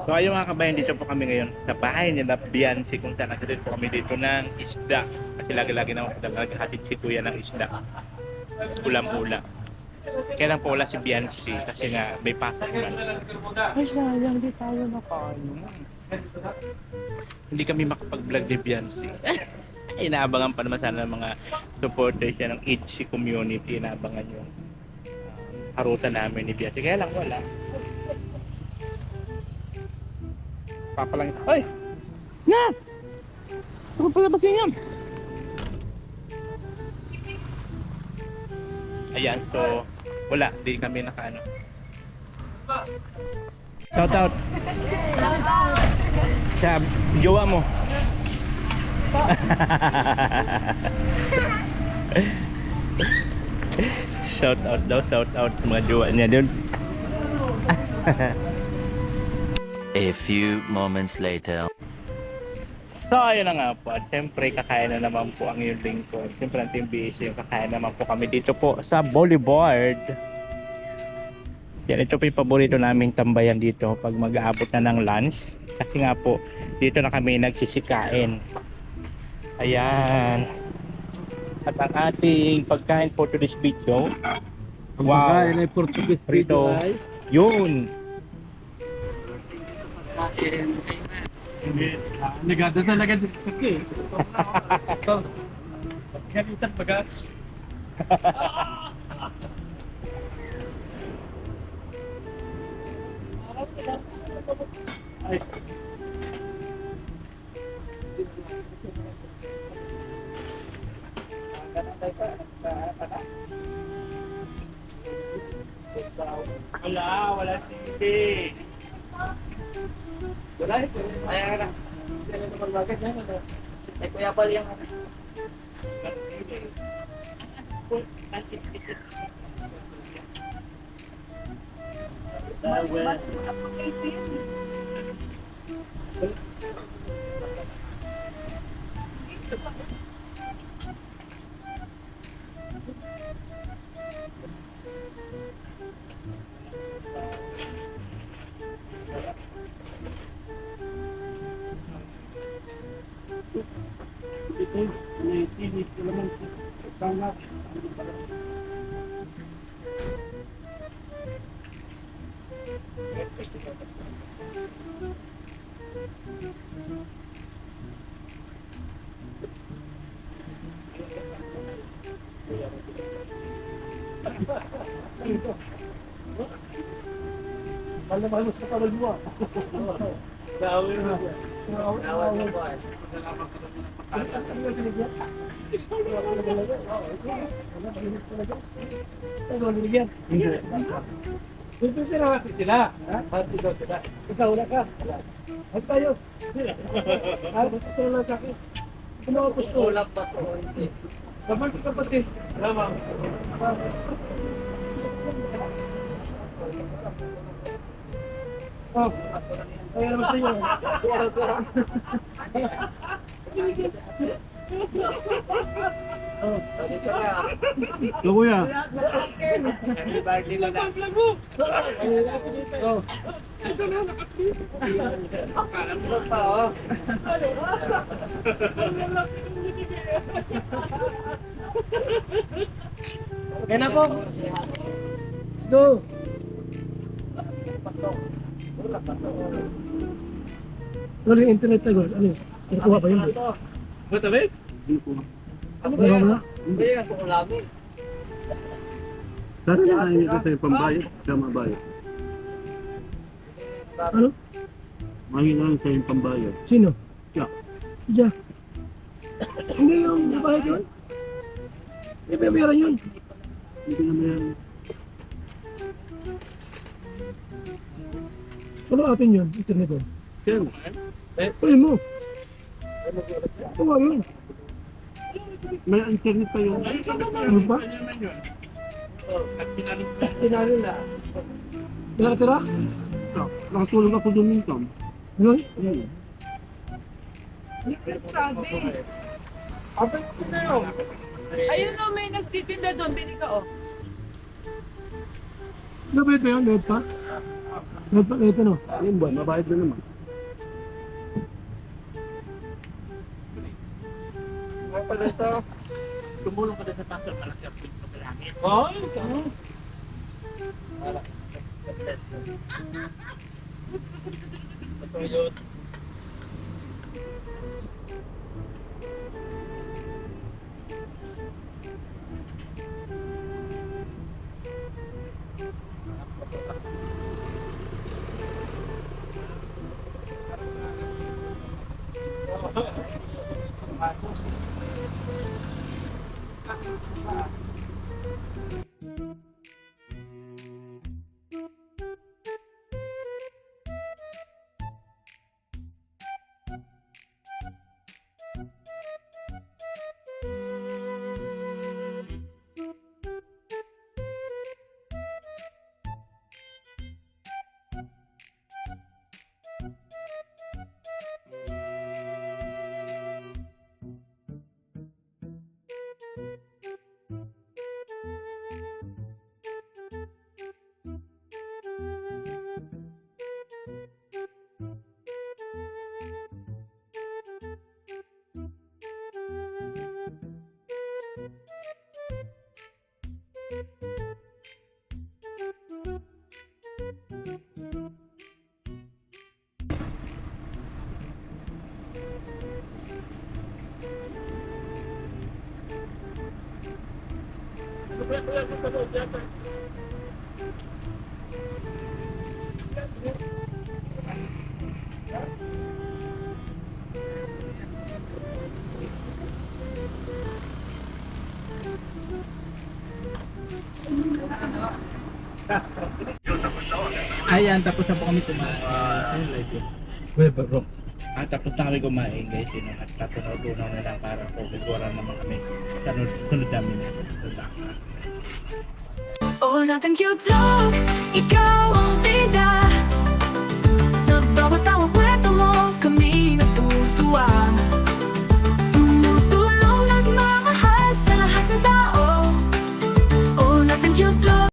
So ayun mga kabayan, dito po kami ngayon sa bahay nila Biancy, kung saan naghatid po kami dito ng isda. Kasi lagi-lagi naman naghatid si kuya ng isda. Ulam-ulam. Kaya lang po wala si Biancy kasi nga may pasok man. Ay sayang, di tayo nakaano. Hindi kami makapag-vlog ni Biancy. Inaabangan pa naman sana ng mga supporters siya ng HC community. Inaabangan yung harutan namin ni Biancy. Kaya lang wala. Papalang ito. Ay! Nga! Ako pala ba siya? Ayan, so wala, di kami nakaano. Shout out sa jowa mo. Shout out daw, shout out sa mga jowa niya dun. A few moments later. So ayun na nga po, at syempre kakain na naman po ang yung lingkod. Syempre ang Team BC, yung kakain naman po kami dito po sa Boulevard. Yan, ito po yung paborito naming tambayan dito pag mag-aabot na ng lunch. Kasi nga po, dito na kami nagsisikain. Ayan. At ang ating pagkain for today's video. Ang Wow. pagkain ay Portuguese Prito. prito ay Yun. nagdadasal agad sa kaki. So, gamitan baga. Ay. Wala TV. Wala eh. Ayan na. Ay, Kuya Bal yung Ito, may tinis ko naman. Tama. Malamang sa kaluluwa. Dawin na. nawal mo po. Dito sila sila. Pati daw sila. Ikaw na ka. At tayo. Ito lang sa akin. Pinapos ko. Kulang pa to. Kapag kapatid. Lamang. Oh, kaya naman sa iyo. Oh, Dito na. kuya. Happy birthday na lang. Oh, Ano pa, oh. kaya na po. Let's go. Ano yung internet na gol? Ano yun? Nakuha ba yun? Buta bes? Ano ba yun? Hindi, ang sukulamin. Dati na kain ko sa'yo pambayad, siya mabayad. Ano? Mangin lang sa'yo pambayad. Sino? Siya. Siya. Hindi yung babae yun? May pera yun. Hindi na may Ano atin yun? Internet yun? siya. Pwede mo. Kuha yun. May internet pa yun. Ano pa? Sinalo na. Nakatira? Nakatulog ako doon minsan. Yun? Hmm. Sabi. Abay ko na yun. Ayun o, may nagtitinda doon. Bili ka o. Nabait ba yun? Nabait pa? Nabait pa? Nabait ano? Ayun ba, mabayad na naman. Ano pa dito? Tumulong ka na sa pastor, malaki ang pinto sa langit. Ay, tama. Patulot. Ayan, tapos na po kami kumain. Well, bro. Tapos na kami kumain guys, yun at tatunaw-tunaw na lang para po bigwaran naman kami sa sunod namin na Oh, natin cute vlog, ikaw ang